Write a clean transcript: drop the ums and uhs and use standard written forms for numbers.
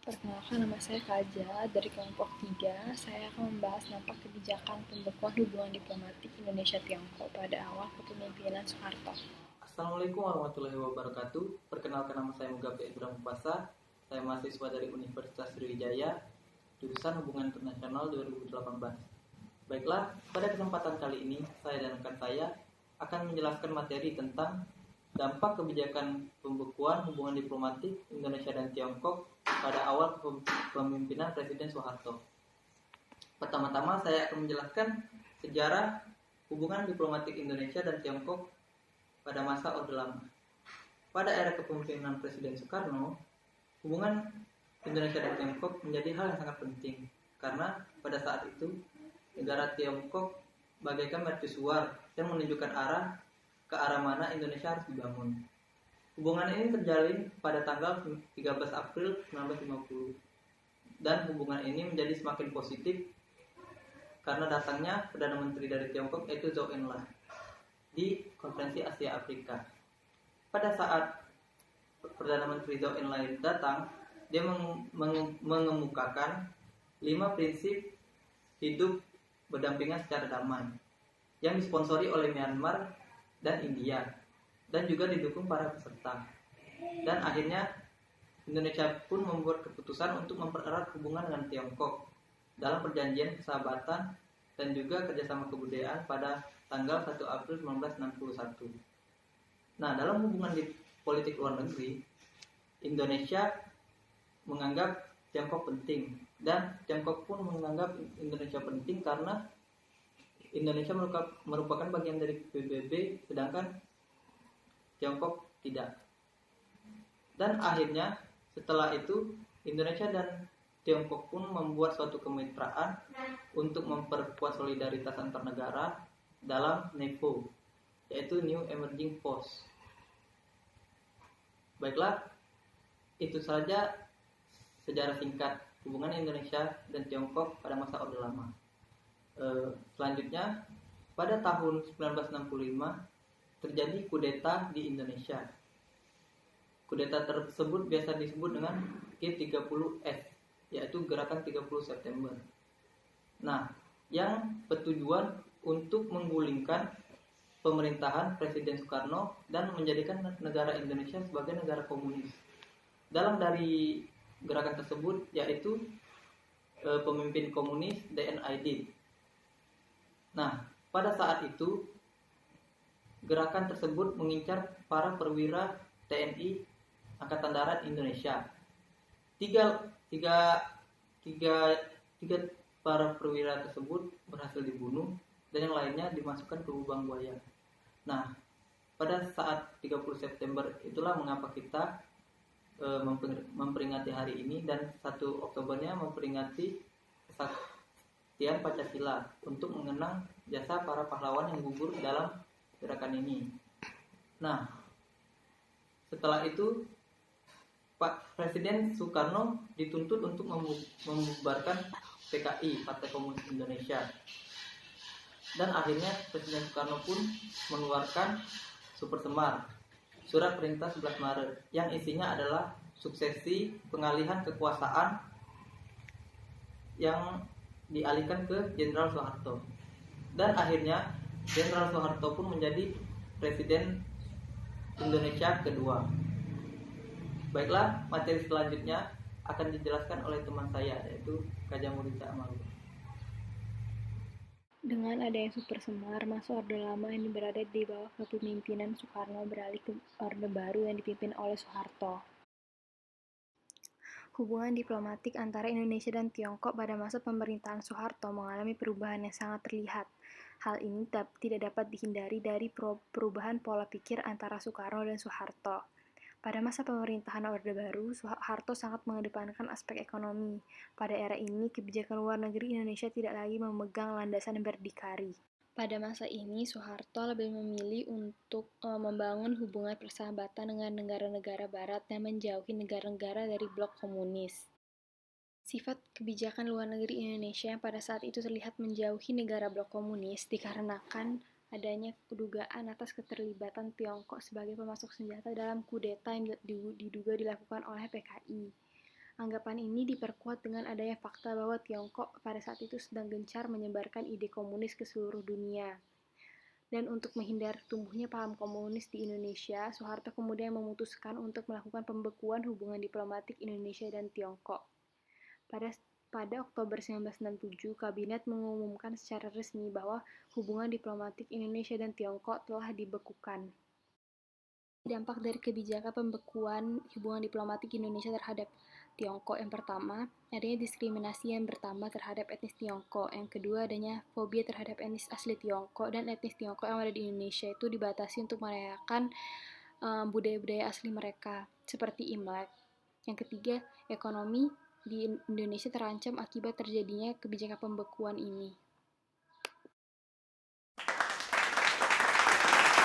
Perkenalkan, nama saya Kaja dari kelompok 3. Saya akan membahas dampak kebijakan pembekuan hubungan diplomatik Indonesia-Tiongkok pada awal kepemimpinan Soeharto. Assalamualaikum warahmatullahi wabarakatuh. Perkenalkan, nama saya Mugabe Ibrahim Pasa. Saya mahasiswa dari Universitas Sriwijaya, jurusan Hubungan Internasional 2018. Baiklah, pada kesempatan kali ini saya dan rekan saya akan menjelaskan materi tentang dampak kebijakan pembekuan hubungan diplomatik Indonesia dan Tiongkok pada awal kepemimpinan Presiden Soeharto. Pertama-tama saya akan menjelaskan sejarah hubungan diplomatik Indonesia dan Tiongkok pada masa Orde Lama. Pada era kepemimpinan Presiden Soekarno, hubungan Indonesia dan Tiongkok menjadi hal yang sangat penting karena pada saat itu negara Tiongkok bagaikan mercusuar yang menunjukkan ke arah mana Indonesia harus dibangun. Hubungan ini terjalin pada tanggal 13 April 1950 dan hubungan ini menjadi semakin positif karena datangnya Perdana Menteri dari Tiongkok yaitu Zhou Enlai di Konferensi Asia Afrika. Pada saat Perdana Menteri Zhou Enlai datang, dia mengemukakan 5 prinsip hidup berdampingan secara damai yang disponsori oleh Myanmar dan India dan juga didukung para peserta. Dan akhirnya Indonesia pun membuat keputusan untuk mempererat hubungan dengan Tiongkok dalam perjanjian persahabatan dan juga kerjasama kebudayaan pada tanggal 1 April 1961. Nah, dalam hubungan di politik luar negeri, Indonesia menganggap Tiongkok penting dan Tiongkok pun menganggap Indonesia penting karena Indonesia merupakan bagian dari PBB sedangkan Tiongkok tidak. Dan akhirnya setelah itu Indonesia dan Tiongkok pun membuat suatu kemitraan untuk memperkuat solidaritas antar negara dalam NEPO, yaitu New Emerging Force. Baiklah, itu saja sejarah singkat hubungan Indonesia dan Tiongkok pada masa Orde Lama. Selanjutnya, pada tahun 1965 terjadi kudeta di Indonesia. Kudeta tersebut biasa disebut dengan G30S, yaitu Gerakan 30 September. Nah, yang bertujuan untuk menggulingkan pemerintahan Presiden Soekarno dan menjadikan negara Indonesia sebagai negara komunis. Dalam dari gerakan tersebut yaitu pemimpin komunis D.N. Aidit. Nah, pada saat itu gerakan tersebut mengincar para perwira TNI Angkatan Darat Indonesia. Tiga para perwira tersebut berhasil dibunuh dan yang lainnya dimasukkan ke lubang buaya. Nah, pada saat 30 September itulah mengapa kita memperingati hari ini dan 1 Oktobernya memperingati kesaktian Pancasila untuk mengenang jasa para pahlawan yang gugur dalam gerakan ini. Nah, setelah itu Pak Presiden Soekarno dituntut untuk membubarkan PKI, Partai Komunis Indonesia. Dan akhirnya Presiden Soekarno pun mengeluarkan Super Semar, Surat Perintah 11 Maret, yang isinya adalah suksesi pengalihan kekuasaan yang dialihkan ke Jenderal Soeharto. Dan akhirnya Jenderal Soeharto pun menjadi Presiden Indonesia kedua. Baiklah, materi selanjutnya akan dijelaskan oleh teman saya yaitu Kaja Murisa Amalu. Dengan adanya Super Semar, masa Orde Lama ini berada di bawah kepemimpinan Soekarno beralih ke Orde Baru yang dipimpin oleh Soeharto. Hubungan diplomatik antara Indonesia dan Tiongkok pada masa pemerintahan Soeharto mengalami perubahan yang sangat terlihat. Hal ini tidak dapat dihindari dari perubahan pola pikir antara Soekarno dan Soeharto. Pada masa pemerintahan Orde Baru, Soeharto sangat mengedepankan aspek ekonomi. Pada era ini, kebijakan luar negeri Indonesia tidak lagi memegang landasan berdikari. Pada masa ini, Soeharto lebih memilih untuk membangun hubungan persahabatan dengan negara-negara barat dan menjauhi negara-negara dari blok komunis. Sifat kebijakan luar negeri Indonesia yang pada saat itu terlihat menjauhi negara blok komunis dikarenakan adanya kedugaan atas keterlibatan Tiongkok sebagai pemasok senjata dalam kudeta yang diduga dilakukan oleh PKI. Anggapan ini diperkuat dengan adanya fakta bahwa Tiongkok pada saat itu sedang gencar menyebarkan ide komunis ke seluruh dunia. Dan untuk menghindar tumbuhnya paham komunis di Indonesia, Soeharto kemudian memutuskan untuk melakukan pembekuan hubungan diplomatik Indonesia dan Tiongkok. Pada Oktober 1967, Kabinet mengumumkan secara resmi bahwa hubungan diplomatik Indonesia dan Tiongkok telah dibekukan. Dampak dari kebijakan pembekuan hubungan diplomatik Indonesia terhadap Tiongkok yang pertama, adanya diskriminasi yang bertambah terhadap etnis Tiongkok. Yang kedua, adanya fobia terhadap etnis asli Tiongkok dan etnis Tiongkok yang ada di Indonesia itu dibatasi untuk merayakan budaya-budaya asli mereka, seperti Imlek. Yang ketiga, ekonomi di Indonesia terancam akibat terjadinya kebijakan pembekuan ini.